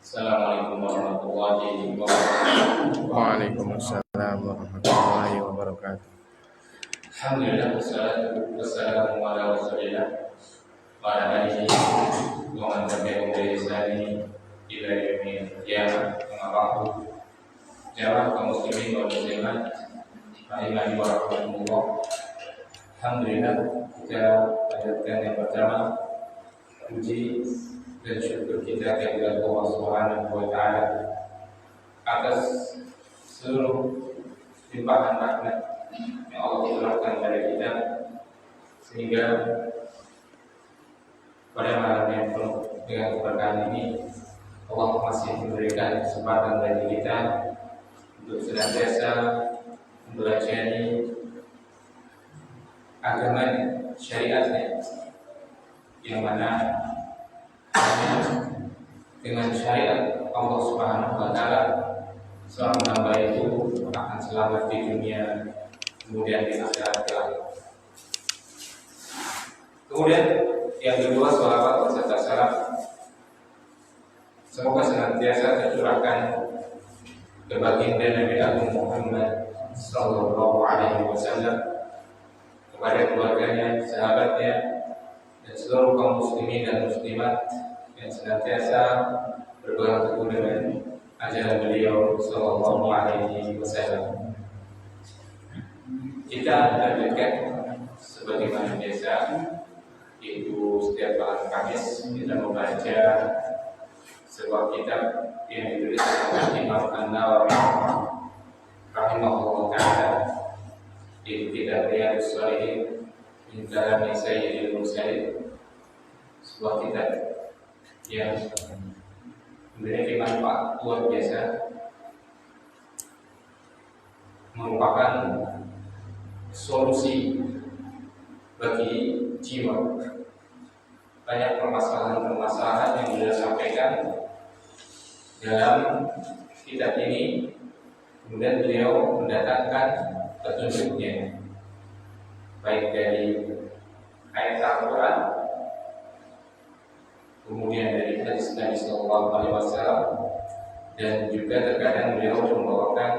Assalamualaikum warahmatullahi wabarakatuh. Waalaikumsalam warahmatullahi wabarakatuh. Alhamdulillah wassalatu wassalamu ala Rasulillah wa ala alihi wa man tabi'ahum bi ihsani ila yaumil qiyamah. Amma ba'du. Jamaah kaum muslimin wal muslimat rahimani wa rahmatullah. Alhamdulillah kita lanjutkan yang pertama, puji dan syukur kita kepada Allah Subhanahu wa taala atas seluruh limpahan rahmat yang Allah curahkan kepada kita, sehingga pada malam yang penuh dengan keberkahan ini Allah masih memberikan kesempatan bagi kita untuk senantiasa mempelajari agama syariatnya, yang mana dengan syariat Allah Subhanahu wa taala seorang hamba itu akan selamat di dunia kemudian di akhirat kelak. Kemudian yang kedua, sholawat beserta salam semoga senantiasa tercurahkan ke baginda Nabi Agung Muhammad sallallahu alaihi wasallam, kepada keluarganya, sahabatnya, dan seluruh kaum muslimin dan muslimat yang senantiasa berpegang teguh dengan ajaran beliau sallallahu alaihi wasallam. Kita lanjutkan sebagaimana biasa, yaitu setiap malam Kamis kita membaca sebuah kitab yang ditulis oleh Imam An-Nawawi rahimahullah taala, yaitu kitab Riyadhus Shalihin min kalami Sayyidil Mursalin, sebuah kitab yang memiliki manfaat luar biasa, merupakan solusi bagi jiwa. Banyak permasalahan-permasalahan yang beliau sampaikan dalam kitab ini, kemudian beliau mendatangkan petunjuknya, baik dari ayat Al-Quran, kemudian dari hadis Nabi Sallallahu Alaihi Wasallam, dan juga terkadang beliau membawakan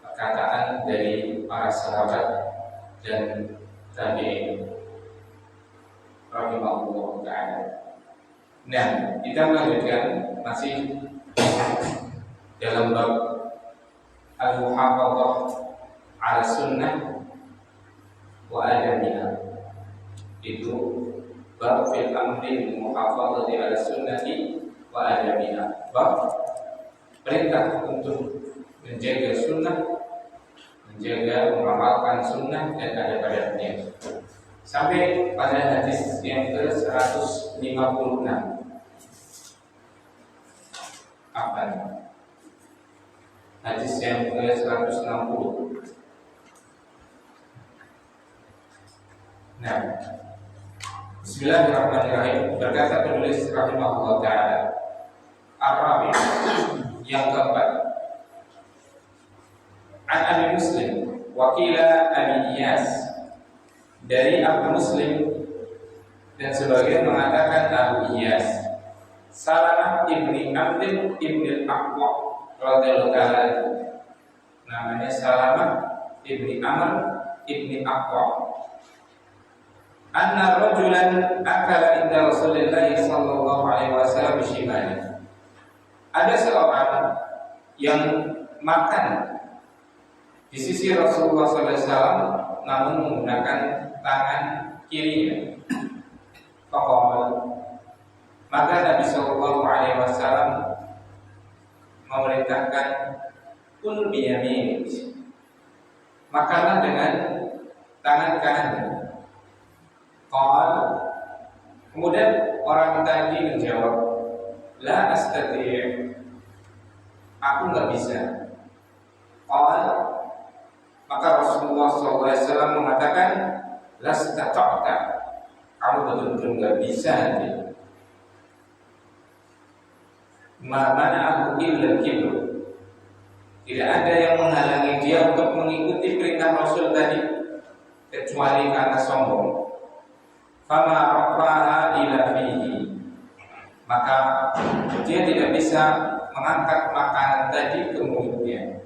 perkataan dari para sahabat dan tabi'in rahimahullah ta'ala. Nah, kita melanjutkan masih dalam bab al-muhafadzah ala sunnah wa adabiha, itu bab fil amri muhafadzati ala sunnati wa adabiha, bab perintah untuk menjaga sunnah, menjaga mengamalkan sunnah dan adab-adabnya, sampai pada hadis yang ke-156. Apa? Hadis yang ke-160. Nah, Bismillahirrahmanirrahim. Berkata penulis rahimahullah ta'ala, Ar-Rabi', yang keempat, An Abi Muslim wakila Abi Iyas, dari Abu Muslim dan sebagian mengatakan Abu Iyas, Salamah ibni Amr ibni Al-Aqwa radhiyallahu ta'ala, namanya Salamah ibni Amr ibni Al-Aqwa, anna rajulan akala inda Rasulillah sallallahu alaihi wasallam bishimali, ada seorang yang makan di sisi Rasulullah sallallahu alaihi wasallam namun menggunakan tangan kirinya. Faqala, maka Nabi sallallahu alaihi wasallam memerintahkan kul biyaminik, makanlah dengan tangan kanan. Kemudian orang tadi menjawab, la astati', aku nggak bisa. Maka Rasulullah SAW mengatakan, lastata'ta, kamu betul-betul nggak bisa nanti. Mana aku illa kibru, tidak ada yang menghalangi dia untuk mengikuti perintah Rasul tadi kecuali karena sombong. Fama rafa'ha ila fihi, maka dia tidak bisa mengangkat makanan tadi ke mulutnya.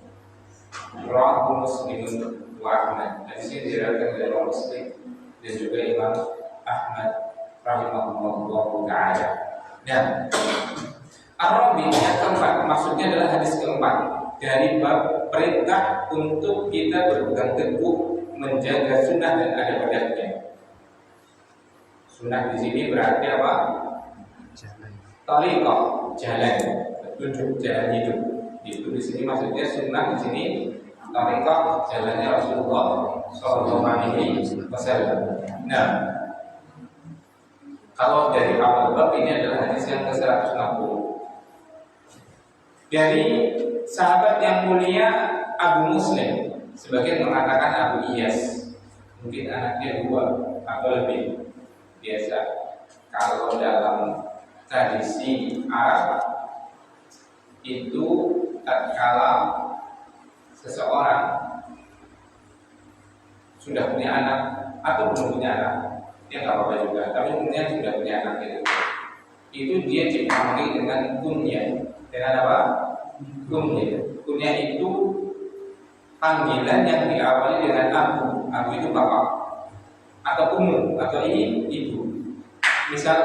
Rawahu Muslimun wa Ahmad. Hadis ini diriwayatkan oleh Imam Muslim dan juga Imam Ahmad rahimahullahu taala. Dan Ar-Rabi yang keempat, maksudnya adalah hadis keempat dari bab perintah untuk kita berpegang teguh menjaga sunnah dan adab-adabnya. Sunnah di sini berarti apa? Jalan. Tariqah, jalan, petunjuk jalan hidup. Itu di sini maksudnya sunnah di sini tariqah, jalannya Rasulullah Shallallahu Alaihi Wasallam. Nah, kalau dari awal bab ini adalah hadis yang ke-160 dari sahabat yang mulia Abu Muslim, sebagian mengatakan Abu Iyas, mungkin anaknya 2 atau lebih. Biasa kalau dalam tradisi Arab itu tatkala seseorang sudah punya anak atau belum punya anak, dia nggak apa-apa juga, tapi kemudian sudah punya anak itu dia dipanggil dengan kunyah. Dengan apa? Kunyah. Kunyah itu panggilan yang diawali dengan abu. Abu itu bapak atau umum atau ibu. Misal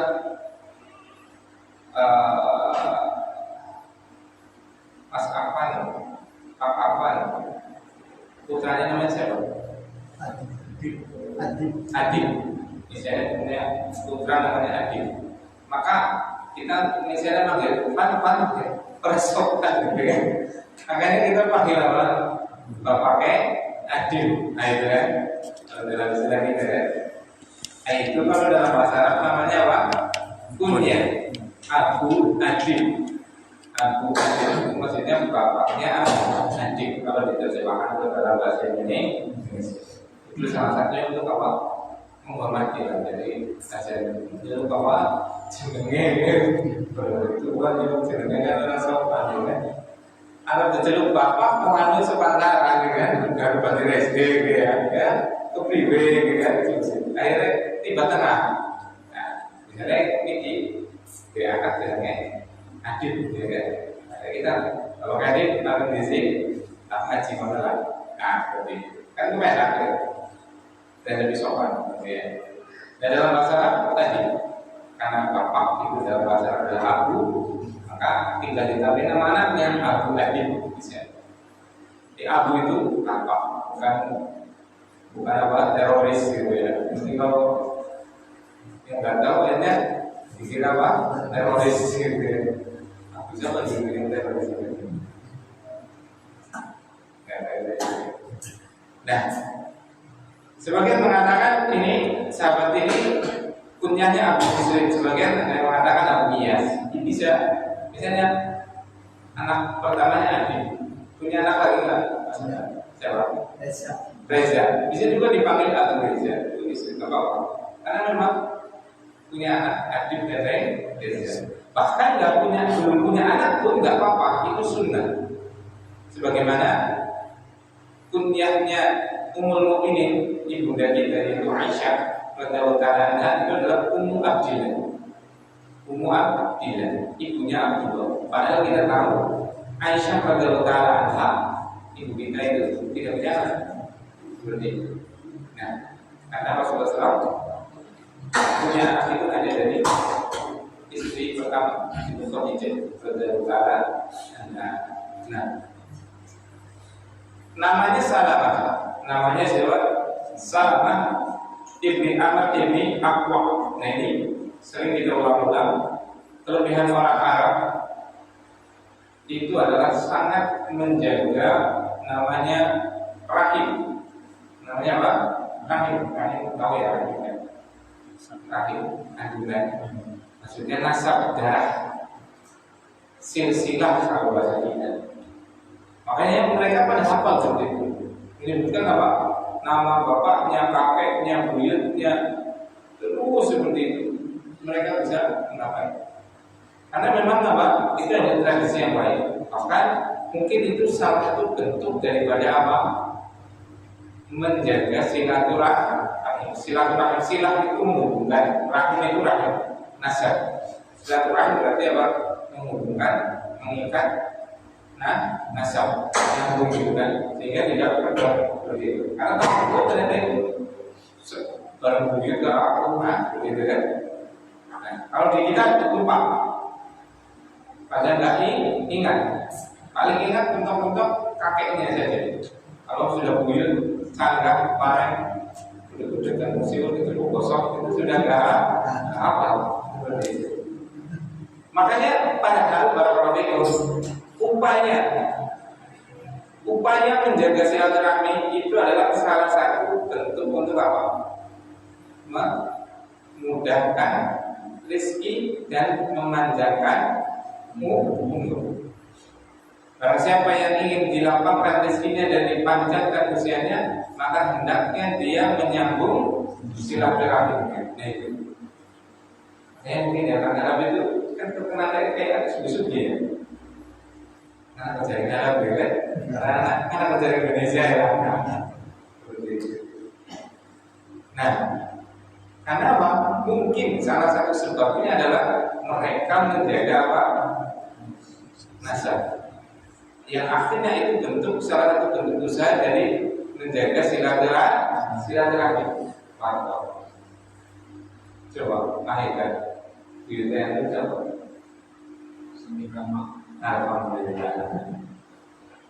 Mas Afan, Pak Afan, putranya namanya siapa? Adib. Misalnya punya putra namanya Adib. Maka kita misalnya panggil Pan persoalan gitu kan. Makanya kita panggil apa? Bapaknya Adib. Nah itu kan. Kalau dalam istilah kita kan. Nah itu kalau dalam bahasa Arab namanya apa? Kunyah. Abu Adib. Abu Adib itu maksudnya bapaknya Adib. Kalau diterjemahkan ke dalam bahasa ini itu salah satunya untuk apa? Menghormati lah. Jadi ajar itu apa? Jenenge itu kan yang jenenge kan sopan kan. Arab diceluk bapak mengandung sepantaran kan, enggak bagi SD gitu ya. Kepriwe gitu kan. Akhirnya tiba tengah. Nah, misalnya ini diangkat dengan Adib ya kan. Nah, kita kalau Adib akan diisi haji mana lah. Nah, berarti kan merah kan. Dan lebih sopan ya. Dan dalam bahasa Arab tadi karena bapak itu dalam bahasa Arab adalah Abu, maka tinggal ditambah nama anaknya Abu Adib bisa. Di Abu itu bapak, bukan apa teroris gitu ya. Mesti kalau yang nggak tahu ya dikira apa teroris gitu ya. Abu siapa juga yang teroris gitu. Nah, sebagian mengatakan ini sahabat ini kunyahnya Abu Muslim, sebagian yang mengatakan Abu Iyas. Ini bisa, misalnya anak pertamanya Adi, punya anak lagi nggak? Siapa? Reza. Bisa juga dipanggil Abu Reza. Itu bisa apa? Karena memang punya anak Adi dan Reza. Bahkan belum punya anak pun nggak apa-apa. Itu sunnah. Sebagaimana kunyahnya Ummul Mukminin ibunda kita yaitu Aisyah radhiyallahu ta'ala anha itu adalah Ummu Abdillah. Ummu Abdillah, ibunya Abdullah. Padahal kita tahu Aisyah radhiyallahu ta'ala anha ibu kita itu tidak punya anak. Seperti itu. Nah, karena Rasulullah SAW punya anak itu ada dari istri pertama Ibu Khadijah radhiyallahu ta'ala anha. Nah, namanya Salamah. Namanya siapa? Salamah ibni Amr ibni Aqwa. Nah ini sering kita ulang-ulang. Kelebihan orang Arab itu adalah sangat menjaga namanya rahim. Namanya apa? Rahim. Rahim tahu ya rahim. Rahim kandungan. Maksudnya nasab darah. Silsilah kalau bahasa kita. Makanya mereka pada hafal seperti itu. Menyebutkan apa? Nama bapaknya, kakeknya, buyutnya, terus seperti itu. Mereka bisa mengapai. Karena memang apa? Itu adalah tradisi yang baik. Bahkan mungkin itu salah satu bentuk daripada apa? Menjaga silaturahim. Silaturahim, silah itu menghubungkan, rahim itu rahim nasab. Silaturahim berarti apa? Menghubungkan, mengikat nasab, nyambung gitu kan, sehingga tidak berdoa seperti itu. Karena kalau ternyata itu barang buyut ke aku, begitu kan. Nah, kalau di kita lupa, padahal nggak ingat, paling ingat mentok-mentok kakeknya saja. Kalau sudah buyut, canggah, pareng, udah kan museum itu gosok, itu sudah nggak apa seperti itu. Makanya padahal para upaya menjaga silaturahmi itu adalah salah satu bentuk untuk apa? Memudahkan rezeki dan memanjangkan umur. Barang siapa yang ingin dilapangkan rezekinya dan dipanjangkan usianya, maka hendaknya dia menyambung silaturahmi. Nah itu. Mungkin ya orang Arab itu kan terkenal kayak sugi-sugi ya. Karena kerja Arab ya kan, karena kerja Indonesia ya. Nah, karena apa? Mungkin salah satu sebabnya adalah mereka menjaga apa? Nasab. Yang akhirnya itu bentuk salah satu bentuk usaha dari menjaga silaturahmi. Mantap. Coba lahirkan. Kita yang itu apa? Alhamdulillah.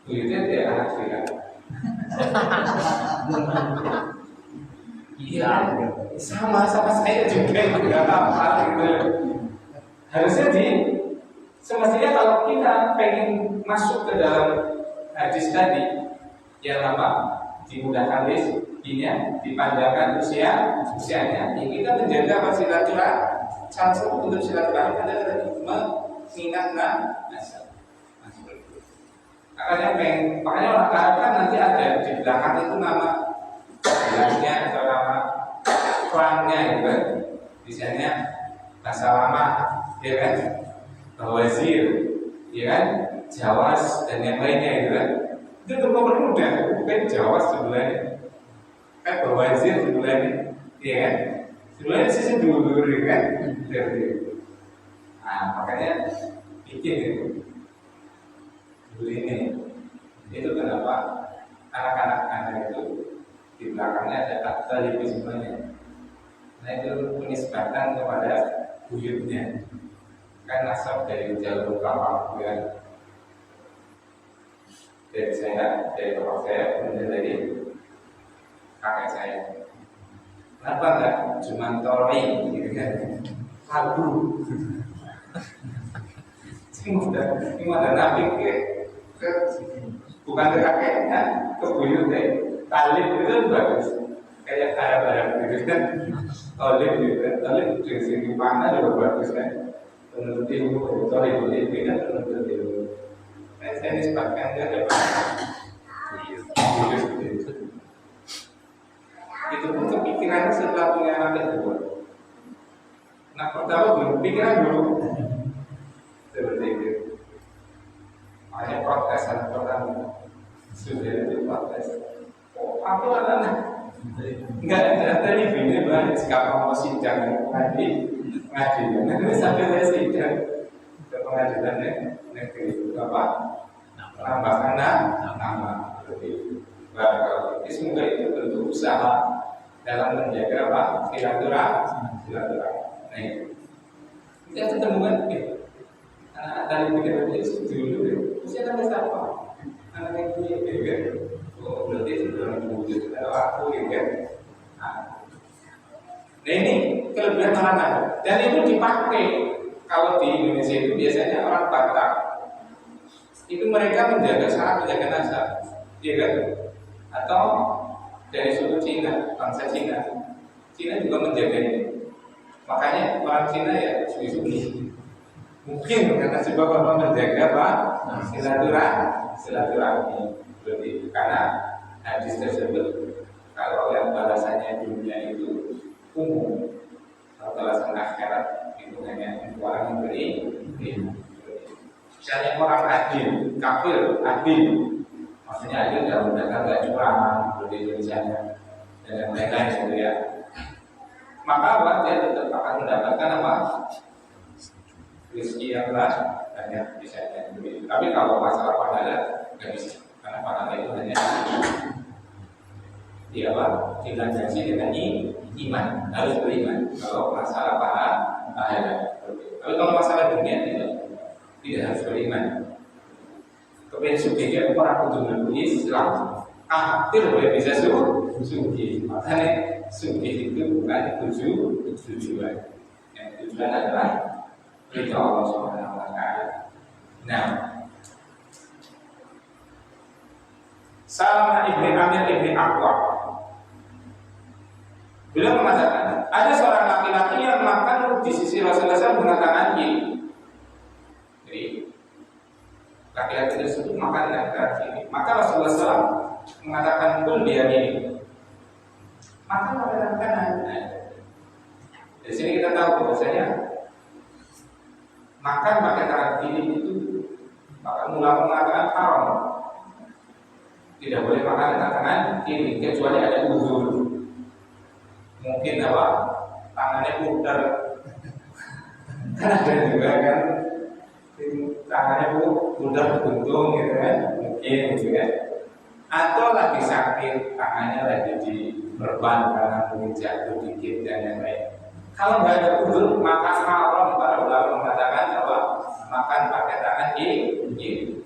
Kita dia anak kita. Iya, sama saya juga nggak apa gitu. Harusnya semestinya kalau kita pengen masuk ke dalam hadis tadi yang apa? Dimudahkan rezekinya, dipanjangkan usianya, ya kita menjaga apa silaturahmi. Salah satu bentuk silaturahmi adalah mengingat nasab. Makanya orang Arab kan nanti ada di belakang itu nama gelarnya atau nama klannya gitu kan. Misalnya bahasa lama, ya kan, Bawazir, ya kan, Jawas dan yang lainnya gitu kan. Itu untuk mempermudah, bukan Jawas sebelahnya, kan Bawazir sebelahnya, ya kan. Sebelahnya sisi dulu kan. Nah makanya bikin itu ini. Itu kenapa anak-anak Anda itu di belakangnya ada kata lebih semuanya. Nah itu menisbahkan kepada buyutnya. Kan nasab dari jalur kapal ya. Dari saya, dari bapak saya, kemudian dari kakek saya. Kenapa enggak cuma tori gitu kan? Kalbu. Ini ada nabi ke bukan ke kakeknya, ke buyutnya. Talib itu bagus. Kayak Arab gitu kan. Talib gitu kan. Talib dari sini mana juga bagus kan. Menurut ilmu, tori itu kan menurut ilmu. Saya nisbatkan ke depan. Itu pun kepikiran setelah punya anak kedua. Nah pertama belum pikiran dulu seperti itu. Hanya protes anak pertama sudah itu protes. Oh aku anak enggak ada ini banyak jika mau sidang ngaji. Nanti sampai saya sidang ke pengadilan negeri apa? Tambahkan nama seperti itu. Jadi semoga itu bentuk usaha dalam menjaga apa? Silaturahmi. Nah itu. Kita ketemu kan? Anak dari pikiran itu dulu deh. Usia sampai siapa? Anak yang punya kan? Oh berarti sudah wujud aku kan? Nah ini kelebihan mana? Dan itu dipakai kalau di Indonesia itu biasanya orang Batak itu mereka sangat menjaga nasab, iya kan? Atau dari suku Cina, bangsa Cina juga menjaga ini. Makanya orang Cina ya sugi-sugi. Mungkin karena sebab apa menjaga apa? Silaturahmi. Berarti karena hadis tersebut kalau yang balasannya dunia itu umum, kalau balasan akhirat itu hanya orang yang beri. Misalnya orang adil, kafir adil, maksudnya adil dalam dagang gak curang, seperti misalnya dan yang lain-lain gitu ya. Maka apa? Dia tetap akan mendapatkan apa? rezeki yang banyak bisa jadi. Tapi kalau masalah pahala nggak bisa, karena pahala itu hanya dilandasi dengan iman, harus beriman. Kalau masalah pahala, tapi kalau masalah dunia tidak harus beriman. Kemudian sugih orang kudu ngaku Islam, akhir boleh bisa sugih. Makanya sugih itu bukan tujuan. Yang tujuan adalah ridha Allah Subhanahu wa taala. Nah, Salama ibni Amir ibni Aqwa beliau mengatakan, ada seorang laki-laki yang makan di sisi Rasulullah SAW mengatakan gini. Jadi laki-laki tersebut makan dengan cara ini. Maka Rasulullah SAW mengatakan pun dia ini makan pakai tangan kanan. Dari sini kita tahu bahwasanya makan pakai tangan kiri itu bahkan ulama mengatakan haram. Tidak boleh makan dengan tangan kiri kecuali ada uzur. Mungkin tangannya putar. Kan ada juga kan tangannya putar buntung gitu kan, mungkin gitu kan. Atau lagi sakit, tangannya lagi diperban karena mungkin jatuh dikit dan yang lain. Kalau nggak ada uzur maka haram. Para ulama mengatakan makan pakai tangan kiri.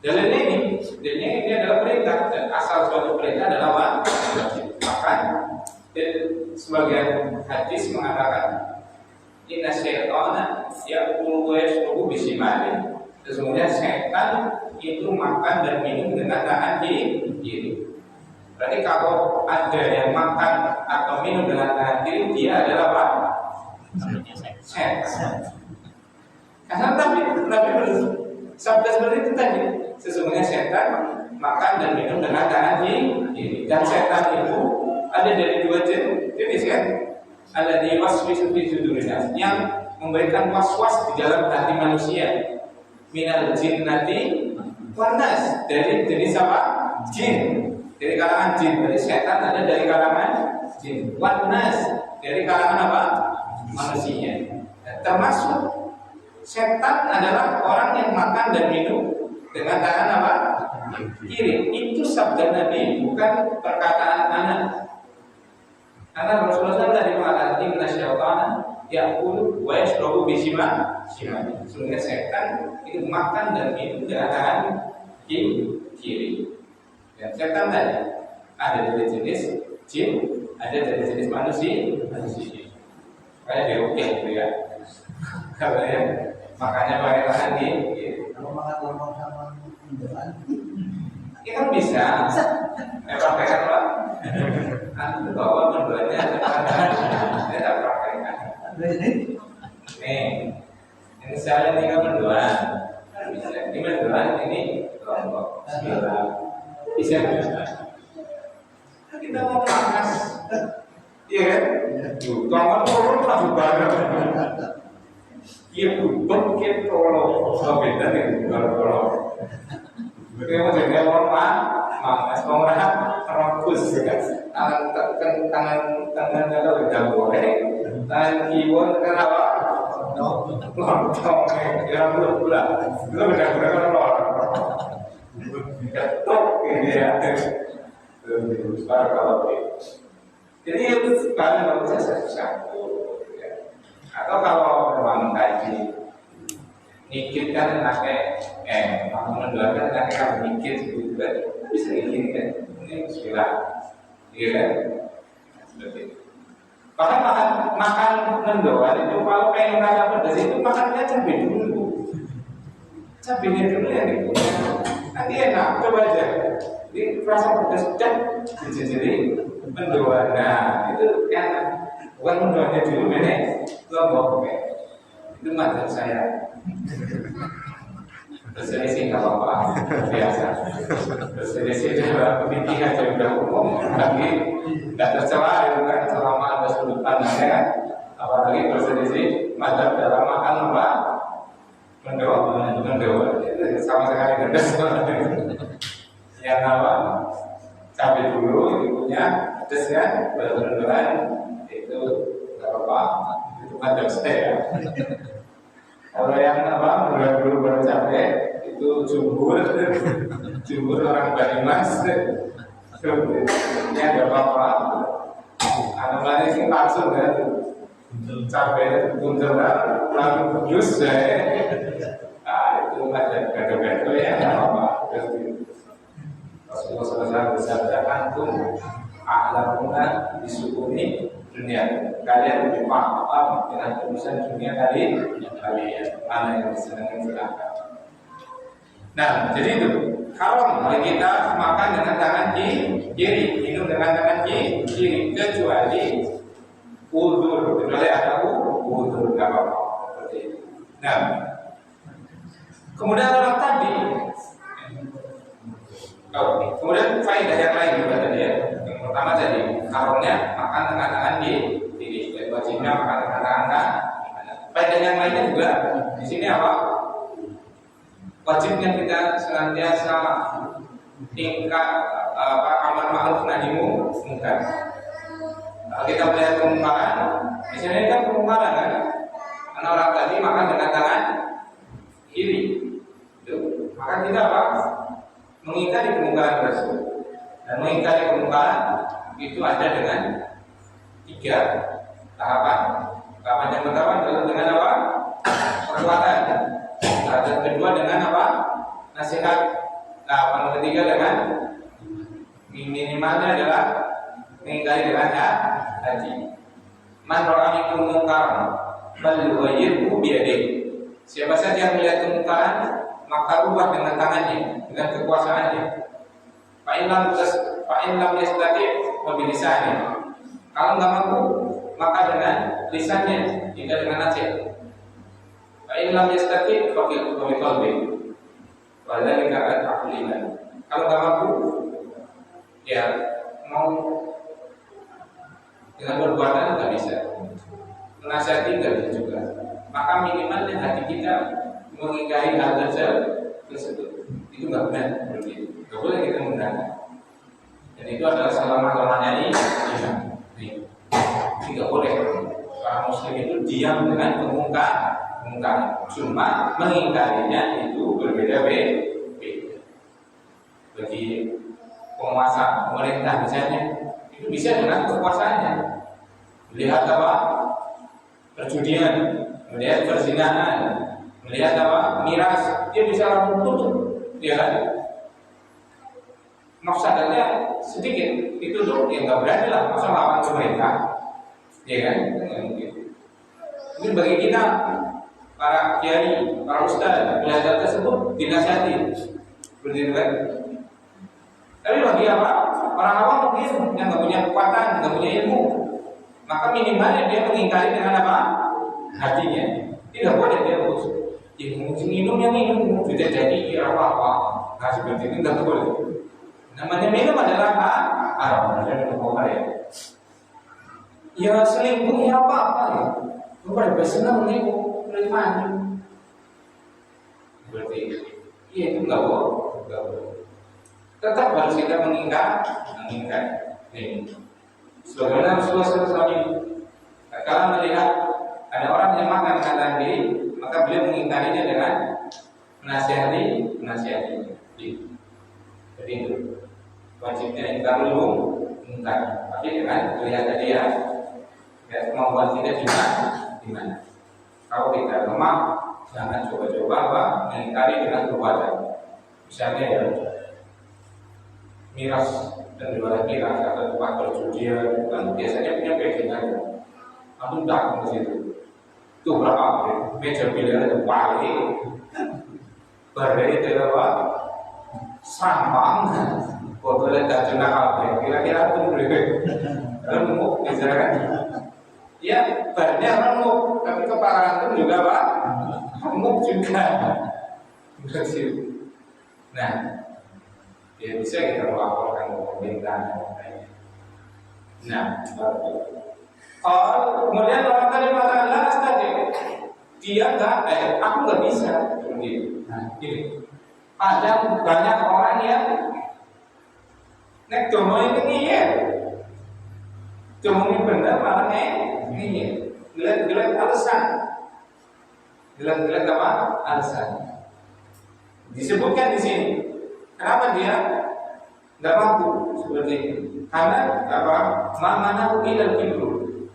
Dalilnya ini adalah perintah, dan asal suatu perintah adalah wajib. Makan. Dan sebagian hadis mengatakan inna syaitana ya'kulu wa yashrabu bisimali. Sesungguhnya setan itu makan dan minum dengan tangan kiri. Berarti kalau ada yang makan atau minum dengan tangan kiri, dia adalah apa? Setan. Karena tapi sabda seperti itu tadi. Sesungguhnya setan makan dan minum dengan tangan kiri. Dan setan itu ada dari dua jenis kan? Ada di waswis fi sudurin nas, yang memberikan was-was di dalam hati manusia. Minal jinnati wan nas, dari jenis apa? Jin. Dari kalangan jin. Berarti setan ada dari kalangan jin. Wan nas, dari kalangan apa? Manusia. Dan termasuk setan adalah orang yang makan dan minum dengan tangan apa? Kiri. Itu sabda Nabi, bukan perkataan anak. Karena Rasulullah SAW tadi mengatakan inna syaitana ya'kulu wa yashrabu bisimali. Sesungguhnya setan itu makan dan minum dengan tangan kiri. Dan setan tadi ada dari jenis jin, ada dari jenis manusia. Kayak dirukyah gitu ya. Katanya makannya pakai tangan kiri. Kalau makan lama sama mendoan, ya kan bisa. Praktekkan Pak. Antum bawa mendoanya saya tak praktekkan. Nih, ini saya tinggal mendoan. Bisa. Ini mendoan ini kelompok. Bisa. Kita mau panas. Iya kan? Kawan turun lagu bareng. Iya bukan kita tolong. Kalau beda nih bukan tolong. Kita mau jadi orang manas, orang rebus kan. Tangan kalau udah boleh, tangan keyboard kenapa? Lontong, ya belum pula. Itu beda-beda kan lontong. Ketok gitu ya. Kalau jadi itu bahan kalau saya satu. Atau kalau memang kaji nikit kan pakai mau mendoakan pakai kalau nikit gitu kan bisa gini kan. Ini bismillah. Iya kan? Seperti itu. Bahkan makan mendoan itu kalau pengen rasa pedas itu makannya cabai dulu. Cabainya dulu ya gitu. Nanti enak, coba aja. Ini rasa pedas dan jadi mendoan. Nah, itu enak. Bukan mendoannya dulu bener. Lombok itu madzhab saya. Berselisih nggak apa-apa, biasa. Berselisih dalam pemikiran juga umum, tapi nggak tercela itu kan selama ada sudut pandangnya kan. Apalagi berselisih madzhab dalam makan apa? Mendoan itu sama sekali nggak ada. Yang apa? Cabai dulu, ibunya pedes kan, baru mendoan itu nggak apa-apa. Itu madzhab saya. Kalau yang apa dulu baru capek itu jumhur orang Banyumas. Ini ada apa? Anomali sing langsung kan capek buntel langsung kudus saya. Itu ada gado-gado ya apa? Rasulullah bersabda antum a'lamuna bisukuni dunia. Kalian lebih paham dengan urusan dunia kalian. Mana yang disenangi silakan. Nah, jadi itu haram bagi kita makan dengan tangan kiri, minum dengan tangan kiri, kecuali udzur, kecuali ada udzur, nggak apa-apa. Seperti itu. Nah, kemudian orang tadi, kemudian faedah yang lain juga tadi ya. Yang pertama tadi haramnya makan dengan tangan kiri, dan wajibnya makan dengan tangan kanan. Faedah yang lainnya juga di sini apa? Wajibnya kita senantiasa tingkat amar ma'ruf nahi munkar. Kalau kita melihat kemungkaran, misalnya kan kemungkaran kan, karena orang tadi makan dengan tangan kiri, itu maka kita apa? Mengingkari kemungkaran tersebut. Dan mengingkari kemungkaran itu ada dengan 3 tahapan. Tahapan yang pertama adalah dengan apa? Perbuatan. Yang kedua dengan apa? Nasihat. Tahapan ketiga dengan minimalnya adalah mengingkari dengan hati. Man ra'a minkum munkaran falyughayyirhu bi yadihi. Siapa saja yang melihat kemungkaran, maka ubah dengan tangannya, dengan kekuasaannya. Fa in lam yastati' wa bi lisanihi. Kalau enggak mampu, maka dengan lisannya, jika dengan nasihat. Fa in lam yastati' fa bi qalbi. Wadzalika al-aqlu iman. Kalau enggak mampu, ya mau dengan perbuatan enggak bisa. Menasihati enggak bisa juga. Maka minimalnya hati kita mengingkari hal tersebut. Itu enggak benar begitu. Enggak boleh kita mengingkari. Dan itu adalah salah-salahnya iman. Tidak boleh orang muslim itu diam dengan kemungkaran. Cuma mengingkarinya itu berbeda-beda. Bagi penguasa pemerintah misalnya, itu bisa dengan kekuasaannya. Melihat apa? Perjudian, melihat perzinahan, melihat apa? Miras, dia bisa langsung tutup, ya kan? Mafsadatnya sedikit, itu tuh yang nggak berani lah, masa lawan pemerintah, ya kan? Mungkin bagi kita para kiai, para ustaz melihat hal tersebut dinasihati, seperti itu kan? Tapi bagi apa? Orang awam mungkin yang nggak punya kekuatan, nggak punya ilmu, maka minimalnya dia mengingkari dengan apa? Hatinya. Tidak boleh dia harus minum yang minum, tidak jadi apa-apa. Nah seperti itu nggak boleh. Namanya minum adalah haram. Ada minum ya. Ya selingkuh ya apa-apa ya. Bukan bersenang selingkuh, mandi. Seperti itu. Iya itu nggak boleh. Tetap harus kita mengingat. Ini. Sebagaimana Rasulullah SAW kalau melihat ada orang yang makan dengan diri, maka beliau mengingkarinya dengan menasihati. Jadi itu wajibnya ingkar mungkar. Tapi dengan melihat dia, kemampuan kita di mana. Kalau kita lemah, jangan coba-coba mengingkari dengan perbuatan. Misalnya ya, miras dan jualan miras atau tempat perjudian kan biasanya punya backingan. Aku datang ke situ. Itu berapa? Meja biliar ada balik. Berdiri itu apa? Sampang. Botolnya tak cuma apa? Kira-kira itu remuk, misalkan. Ya, badannya remuk, tapi kepala itu juga apa? Remuk juga. Nah, ya bisa kita melaporkan ke pemerintah. Nah, kemudian orang tadi mengatakan tadi dia aku nggak bisa begitu. Nah, ini ada banyak orang yang nek domo ini ya, domo ini benar malah nih, gelet alasan. Jelas-jelas apa? Alasan. Disebutkan di sini. Kenapa dia nggak mampu seperti itu? Karena apa? Mana ilal kibru.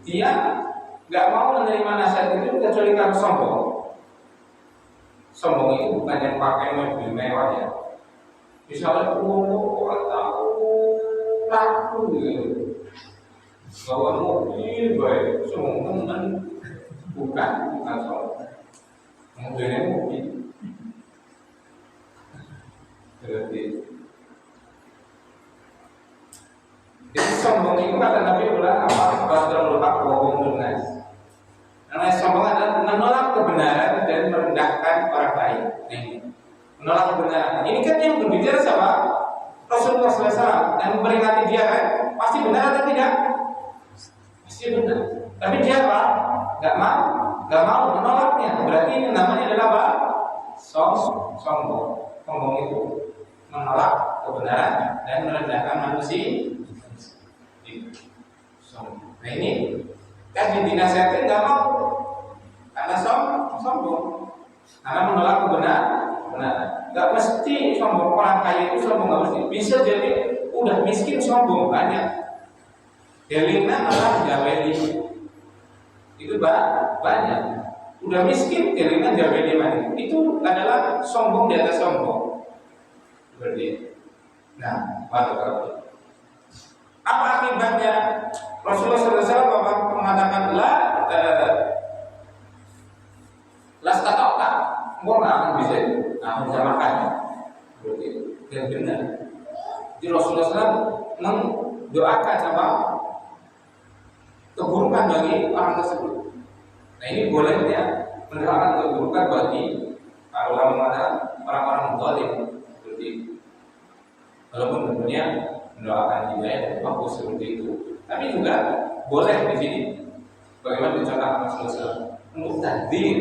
Dia nggak mau menerima nasihat itu kecuali karena sombong. Sombong itu bukan yang pakai mobil mewah ya. Misalnya orang tahu laku gitu. Bawa mobil baik, sombong kan bukan sombong. Mobilnya mobil. Jadi sombong itu kata Nabi adalah apa? Badrul haq wa hum nas. Namanya sombong adalah menolak kebenaran dan merendahkan orang lain. Menolak kebenaran. Ini kan yang berbicara siapa? Rasulullah SAW dan memperingati dia kan? Pasti benar atau tidak? Pasti benar. Tapi dia apa? Gak mau menolaknya. Berarti ini namanya adalah apa? Sombong. Sombong itu menolak kebenaran dan merendahkan manusia. Nah ini kan dinasihatin nggak mau karena sombong, karena menolak kebenaran. Nggak mesti sombong, orang kaya itu sombong nggak mesti. Bisa jadi udah miskin sombong banyak. Delina malah jaweli itu banyak. Udah miskin delina jaweli banyak. Itu adalah sombong di atas sombong. Seperti itu. Nah, apa akibatnya? Rasulullah SAW mengatakan lastatokah, mau nggak akan bisa makan. Dan benar. Di Rasulullah SAW mendoakan apa? Keburukan bagi orang tersebut. Nah ini bolehnya mendoakan keburukan bagi para ulama orang-orang zalim seperti itu. Walaupun tentunya mendoakan hidayah dan bagus seperti itu. Tapi juga boleh di sini bagaimana dicontohkan Rasulullah untuk takdir.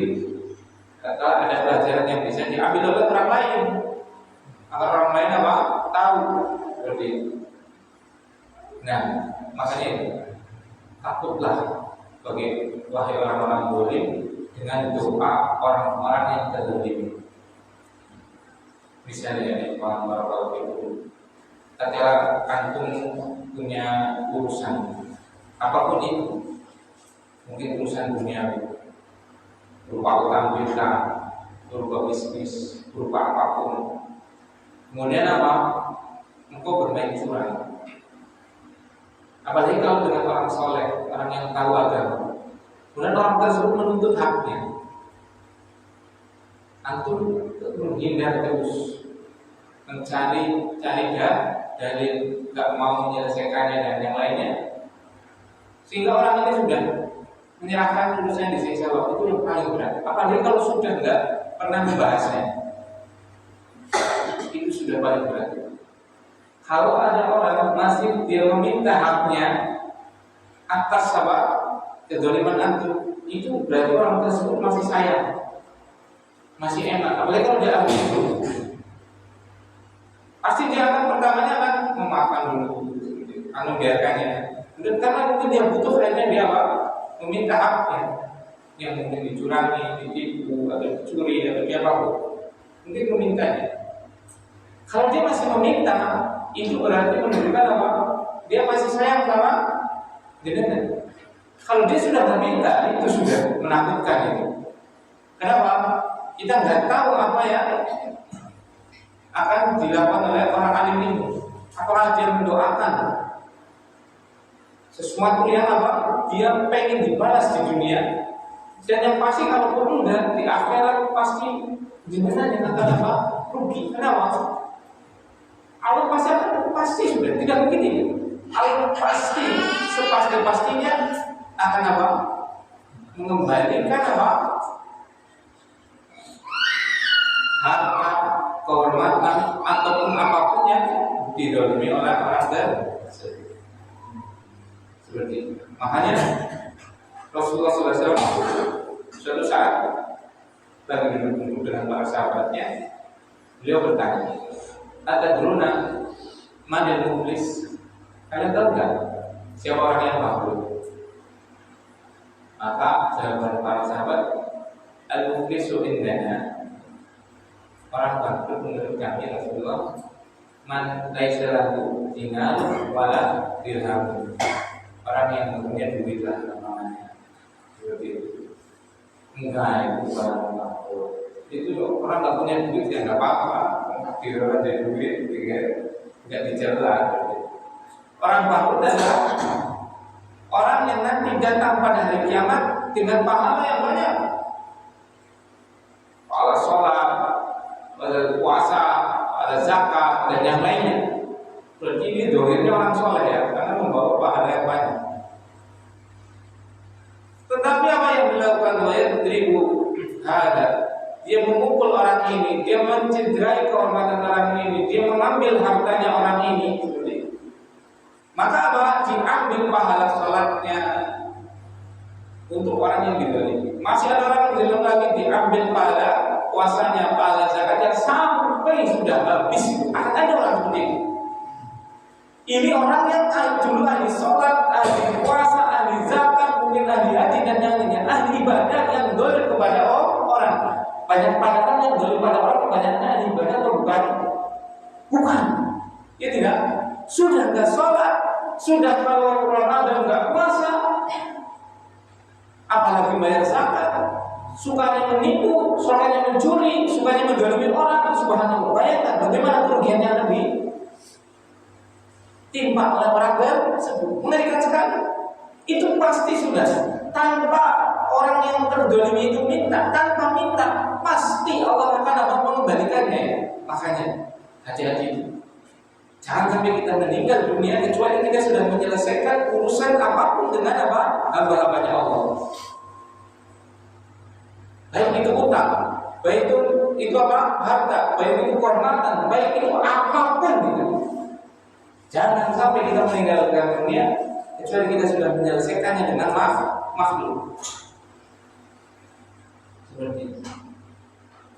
Kalau ada pelajaran yang bisa diambil oleh orang lain, agar orang lain apa? Tahu seperti itu. Nah, makanya takutlah bagi wahai orang-orang zalim dengan doa orang-orang yang terzalim. Misalnya orang-orang itu ketika antum punya urusan apapun itu, mungkin urusan dunia berupa utang piutang, berupa bisnis, berupa apapun, kemudian apa? Engkau bermain curang. Apalagi kalau dengan orang soleh, orang yang tahu agama, kemudian orang tersebut menuntut haknya, antum menghindar terus, mencari dalil, gak mau menyelesaikannya dan yang lainnya, sehingga orang ini sudah menyerahkan urusan di sisi Allah. Itu yang paling berat. Apalagi kalau sudah nggak pernah membahasnya, itu sudah paling berat. Kalau ada orang masih dia meminta haknya atas apa kezaliman antum, itu berarti orang tersebut masih sayang, masih enak. Apalagi kalau dia ambil itu, pasti dia akan pertamanya akan memaafkan dulu, akan membiarkannya. Dan karena mungkin dia butuh, akhirnya dia apa? Meminta haknya, yang mungkin dicurangi, ditipu, atau dicuri, atau dia apa? Mungkin memintanya. Kalau dia masih meminta, itu berarti menunjukkan apa? Dia masih sayang sama jenengan. Kalau dia sudah meminta, itu sudah menakutkan itu. Kenapa? Kita nggak tahu apa ya akan dilakukan oleh orang alim ini. Apakah dia mendoakan sesuatu yang apa? Dia pengen dibalas di dunia. Dan yang pasti kalau perlu dan di akhirat pasti jenengan yang akan apa? Rugi. Kenapa? Allah pasti sudah tidak begini. Allah pasti sepasti-pastinya akan apa? Mengembalikan apa? Harta, kehormatan ataupun apapun yang didolimi oleh orang tersebut. Seperti itu. Makanya Rasulullah SAW suatu saat lagi bertemu dengan para sahabatnya, beliau bertanya, "Atadruna manil muflis?" Kalian tahu nggak siapa orang yang bangkrut? Maka jawaban para sahabat, Al-muflisu indana, orang bangkrut menurut kami Rasulullah, man laisa lahu dinar wala dirham, orang yang punya duit lah namanya. Seperti itu. Enggak, itu bukan bangkrut. Itu orang nggak punya duit ya nggak apa-apa. Kira ada duit, nggak dicela. Orang bangkrut adalah orang yang nanti datang pada hari kiamat dengan pahala yang banyak. Pahala sholat, ada puasa, ada zakat, dan yang lainnya. Berarti ini dohirnya orang soleh ya, karena membawa pahala yang banyak. Tetapi apa yang dilakukan oleh ribu ada, dia memukul orang ini, dia mencederai kehormatan orang ini, dia mengambil hartanya orang ini. Maka apa? Diambil pahala sholatnya untuk orang yang didolimi. Masih ada orang yang belum lagi diambil pahala puasanya, pahala zakatnya sampai sudah habis. Ada orang seperti itu. Ini orang yang dulu ahli sholat, ahli puasa, ahli zakat, mungkin ahli haji dan yang lainnya, ahli ibadah yang dolim kepada orang. Banyak pandangan yang dolim pada orang, kebanyakan ahli ibadah atau bukan? Bukan. Ya tidak. Sudah nggak sholat, sudah kalau Ramadan nggak puasa, apalagi bayar zakat, sukanya menipu, sukanya mencuri, sukanya mendolimi orang. Subhanallah, bayangkan bagaimana kerugian yang lebih timpa oleh orang tersebut. Mengerikan sekali. Itu pasti sudah tanpa orang yang terdolimi itu minta, tanpa minta, pasti Allah akan mengembalikannya. Makanya hati-hati. Jangan sampai kita meninggal dunia kecuali kita sudah menyelesaikan urusan apapun dengan apa? Hamba-hambanya Allah. Baik itu utang, baik itu apa? Harta, baik itu kehormatan, baik itu apapun gitu. Jangan sampai kita meninggalkan dunia kecuali kita sudah menyelesaikannya dengan makhluk. Seperti itu.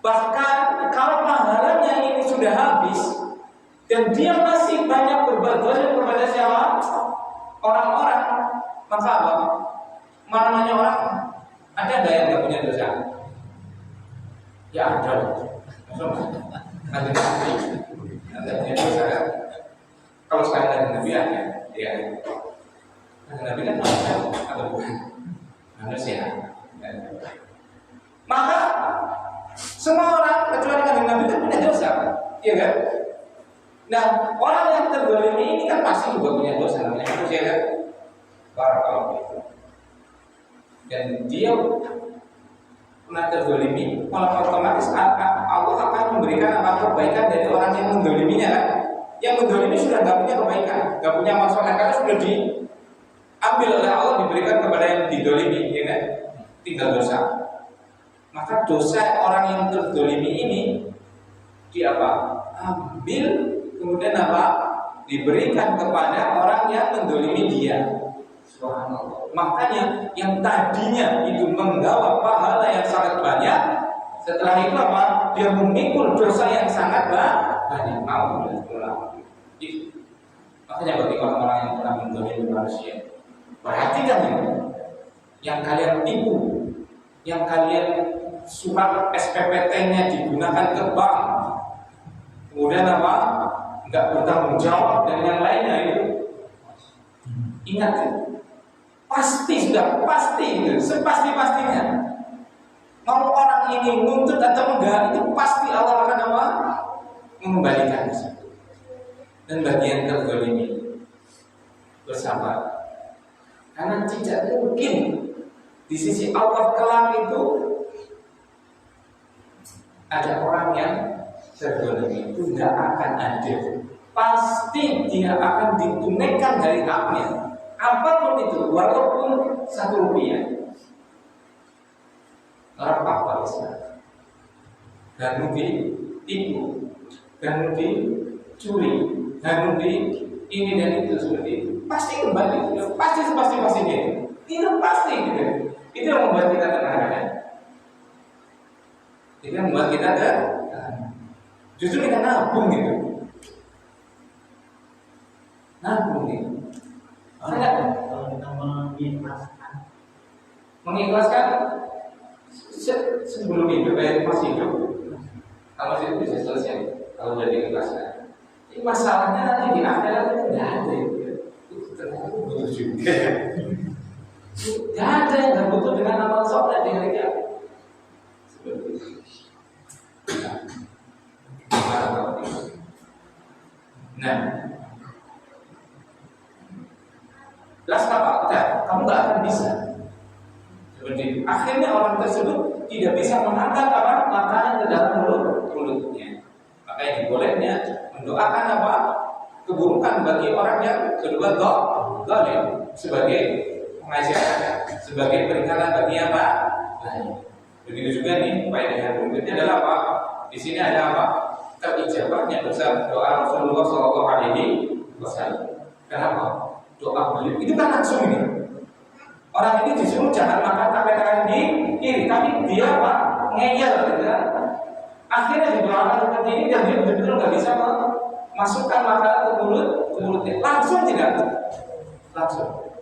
Bahkan kalau pahalanya ini sudah habis dan dia masih banyak berbuat dosa kepada siapa? Orang-orang. Maka apa? Namanya orang, ada nggak yang nggak punya dosa? Ya ada. Ada punya dosa. Kalau sekarang ada Nabi ya. Nabi kan manusia atau bukan? Manusia. Maka semua orang kecuali Nabi kan punya dosa, iya kan? Nah, orang yang terzalimi ini kan pasti juga punya dosa, namanya manusia kan? Barakallahu fikum. Dan dia pernah terzalimi, malah otomatis Allah akan memberikan kebaikan dari orang yang menzaliminya kan? Yang menzalimi sudah nggak punya kebaikan, nggak punya masalah karena sudah diambil oleh Allah, diberikan kepada yang dizalimi, ya kan? Tinggal dosa. Maka dosa orang yang terzalimi ini dia apa? Ambil. Kemudian apa? Diberikan kepada orang yang mendolimi dia. Subhanallah. Makanya yang tadinya itu menggawa pahala yang sangat banyak, setelah itu apa? Dia memikul dosa yang sangat banyak. Makanya bagi orang-orang yang pernah mendolimi manusia, perhatikan ini. Yang kalian tipu, yang kalian surat SPPT-nya digunakan ke bank, kemudian apa? Nggak bertanggung jawab dan yang lainnya itu, ingat ya, pasti itu, sepasti-pastinya. Mau orang ini nuntut atau enggak, itu pasti Allah akan apa? Mengembalikan itu. Dan bagian terzalimi bersabar, karena tidak mungkin di sisi Allah kelak itu ada orang yang terzalimi, itu tidak akan ada. Pasti dia akan ditunaikan dari haknya, apapun itu, walaupun 1 rupiah. Orang apa Islam? Dan mungkin tipu, dan mungkin curi, dan mungkin ini dan itu seperti itu. Pasti kembali, pasti pastinya. Itu pasti gitu. Itu yang membuat kita tenang kan? Itu yang membuat kita justru kita nabung gitu. Nabung gitu. Kalau kita mengikhlaskan Sebelum hidup masih hidup, kalau masih hidup bisa selesai. Kalau udah diikhlaskan, ini masalahnya nanti di akhirat itu nggak ada itu. Itu ternyata butuh juga. Nggak ada yang nggak butuh dengan amal soleh di hari kiamat. Seperti itu. Nah, jelas apa? Kamu nggak akan bisa. Seperti itu. Akhirnya orang tersebut tidak bisa mengangkat apa makanan ke dalam mulutnya. Makanya dibolehnya mendoakan apa keburukan bagi orang yang kedua zalim sebagai pengajaran, sebagai peringatan bagi apa? Begitu juga nih faedah yang berikutnya adalah apa? Di sini ada apa? Terijabahnya doa Rasulullah SAW. Kenapa? Doa beliau itu kan langsung ini. Orang ini disuruh jangan makan pakai tangan di kiri, tapi dia apa? Ngeyel, gitu. Akhirnya didoakan seperti ini dan dia betul-betul nggak bisa memasukkan makanan ke mulutnya. Langsung tidak? Langsung.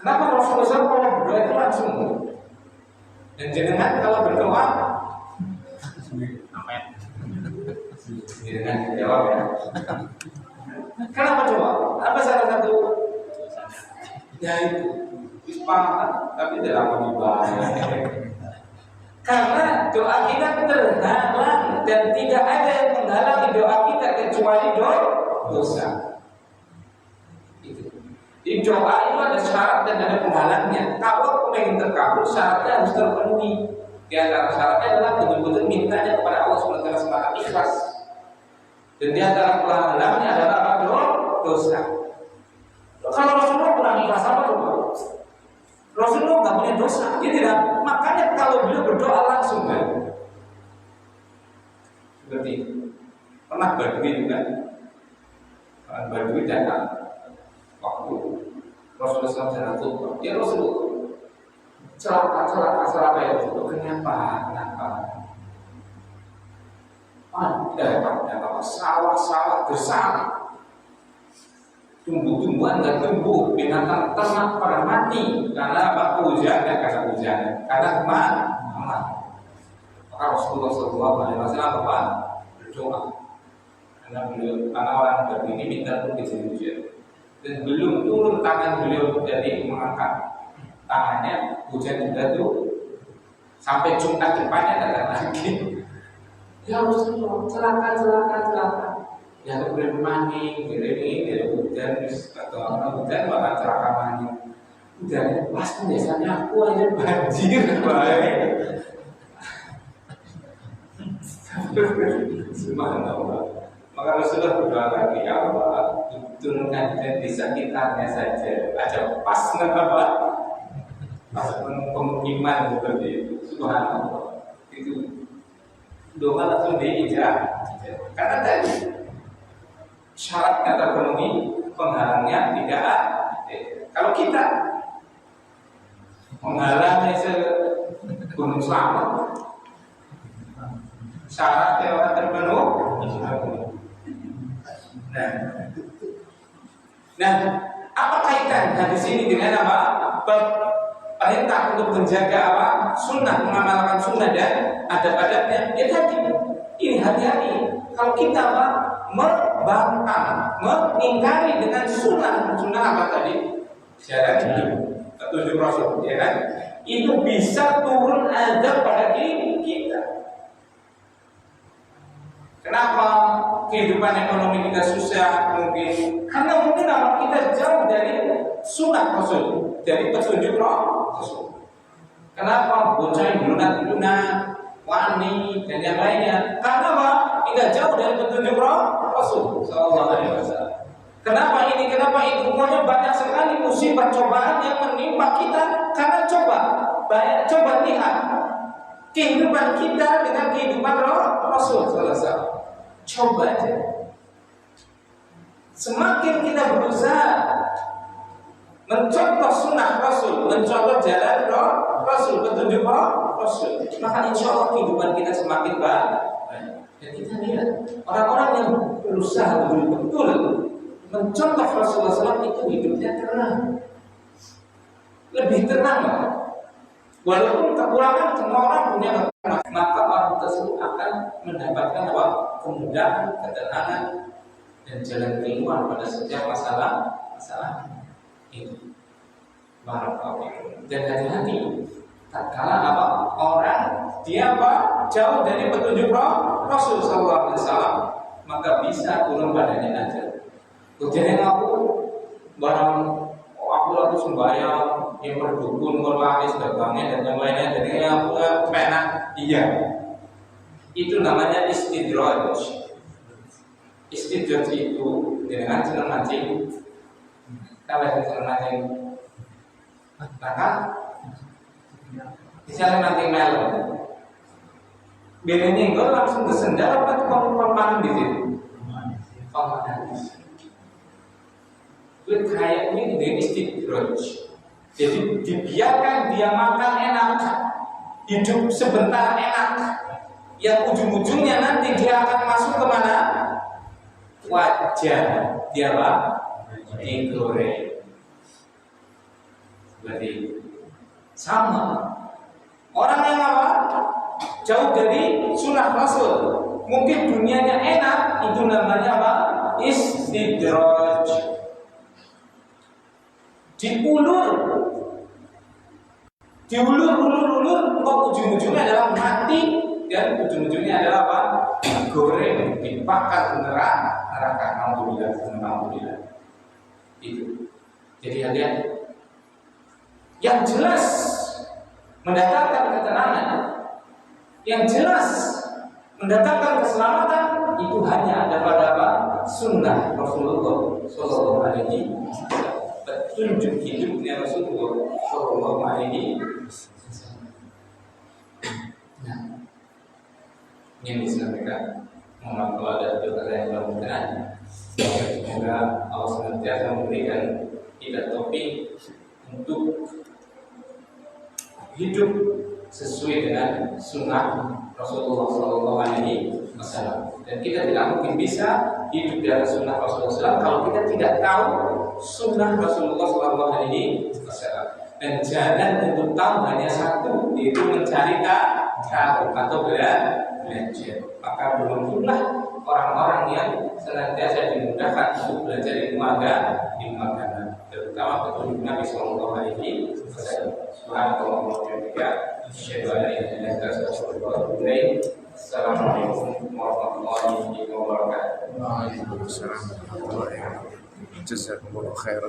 Kenapa Rasulullah SAW kalau berdoa itu langsung? Dan jenengan kalau berdoa, jenengan jawab ya. Kenapa coba? Apa salah satu? Ya itu, paham, tapi tidak mau dibahas. Karena doa kita terhalang dan tidak ada yang menghalangi doa kita kecuali dosa. Di doa itu ada syarat dan ada penghalangnya. Kalau ingin terkabul, syaratnya harus terpenuhi. Di antara syaratnya adalah betul-betul mintanya kepada Allah SWT semangat ikhlas. Dan di antara penghalangnya adalah apa? Dosa. Kalau Rasulullah kurang ikhlas apa coba? Rasulullah nggak punya dosa, dia tidak. Makanya kalau beliau berdoa langsung kan, seperti pernah Badui kan, orang Badui datang waktu Rasulullah SAW, ya Rasulullah, celaka ya Rasulullah, kenapa? Sawah bersama, tumbuh-tumbuhan dan tumbuh, binatang ternak pada mati karena apa? Hujan, karena kemana? Maka Rasulullah SAW berdoa karena orang begini minta untuk hujan dan belum turun tangan beliau dari mengangkat tangannya, hujan juga tuh sampai Jumat depannya datang lagi. Ya Rasulullah, celaka. Ya kemudian maning, ini hujan atau apa hujan malah celaka maning. Hujan pasti biasanya aku aja banjir baik. Subhanallah. Maka Rasulullah berdoa lagi, ya Allah, turunkan di sekitarnya saja, aja pas apa? Pas pemukiman seperti itu. Subhanallah. Itu doa langsung diijabah. Karena tadi syaratnya terpenuhi, penghalangnya tidak ada. Kalau kita menghalangi Gunung Slamet, syaratnya orang terpenuhi. Nah, apa kaitan hadis ini dengan apa? Perintah untuk menjaga apa? Sunnah, mengamalkan sunnah dan adab-adabnya. Ya tadi, ini hati-hati. Kalau kita apa? Membangkang, mengingkari dengan sunnah apa tadi? Syarat hidup, petunjuk Rasul, ya kan? Itu bisa turun azab pada kita. Kenapa kehidupan ekonomi kita susah? Karena mungkin kita jauh dari sunnah Rasul, dari petunjuk Rasul. Kenapa bocah lunak, wani dan yang lainnya? Karena apa? Kita jauh dari petunjuk Rasul Sallallahu Alaihi Wasallam. Kenapa ini? Kenapa itu? Pokoknya banyak sekali musibah cobaan yang menimpa kita. Karena coba lihat kehidupan kita dengan kehidupan Rasul Sallallahu Alaihi Wasallam. Coba aja. Semakin kita berusaha mencontoh sunnah Rasul, mencontoh jalan Rasul, petunjuk Rasul, maka insya Allah kehidupan kita semakin baik. Dan kita lihat orang-orang yang berusaha betul-betul mencontoh Rasulullah SAW itu hidupnya tenang, lebih tenang. Walaupun kekurangan, semua orang punya kekurangan, maka orang tersebut akan mendapatkan apa? Kemudahan, ketenangan, dan jalan keluar pada setiap masalah itu. Barakallahu. Dan hati-hati tatkala apa? Orang dia apa? Jauh dari petunjuk Rasul sallallahu alaihi wasallam, maka bisa turun padanya aja. Kemudian aku barang aku lalu sembahyang yang berdukun, berlaris, dagangnya dan yang lainnya, jadi aku penak. Iya, itu namanya istidraj. Istidraj itu dengan senang mancing. Kalau senang mancing, maka misalnya mancing melon, bedanya enggak langsung kesendal apa paman di situ. Paman. Itu kayaknya dengan istidraj. Jadi dibiarkan dia makan enak, hidup sebentar enak, yang ujung-ujungnya nanti dia akan masuk kemana? Wajah dia apa? Digoreng. Berarti sama. Orang yang apa? Jauh dari sunnah Rasul, mungkin dunianya enak, itu namanya apa? Istidraj. Diulur, kok ujung-ujungnya adalah mati dan ujung-ujungnya adalah apa? Goreng, dibakar neraka. Alhamdulillah. Itu. Jadi hati-hati. Yang jelas mendatangkan ketenangan, yang jelas mendatangkan keselamatan itu hanya ada pada apa? Sunnah Rasulullah Sallallahu Alaihi Wasallam. Petunjuk hidupnya Rasulullah Sallallahu Alaihi Wasallam. Nah, yang disampaikan, mohon kalau ada kata yang belum berkenan, semoga Allah senantiasa memberikan kita topik untuk hidup sesuai dengan sunnah Rasulullah Sallallahu Alaihi Wasallam. Dan kita tidak mungkin bisa hidup di atas sunnah Rasulullah SAW kalau kita tidak tahu sunnah Rasulullah Sallallahu Alaihi Wasallam. Dan jalan untuk tahu hanya satu, yaitu mencari tahu atau belajar. Maka beruntunglah orang-orang yang senantiasa dimudahkan untuk belajar ilmu agama, terutama petunjuk Nabi Sallallahu Alaihi Wasallam. Subhanallah wa bihamdihi, asyhadu an la ilaha illa anta, astaghfiruka wa atubu ilaik. Assalamualaikum warahmatullahi wabarakatuh. Waalaikumsalam warahmatullahi wabarakatuh. Jazakumullah khairan.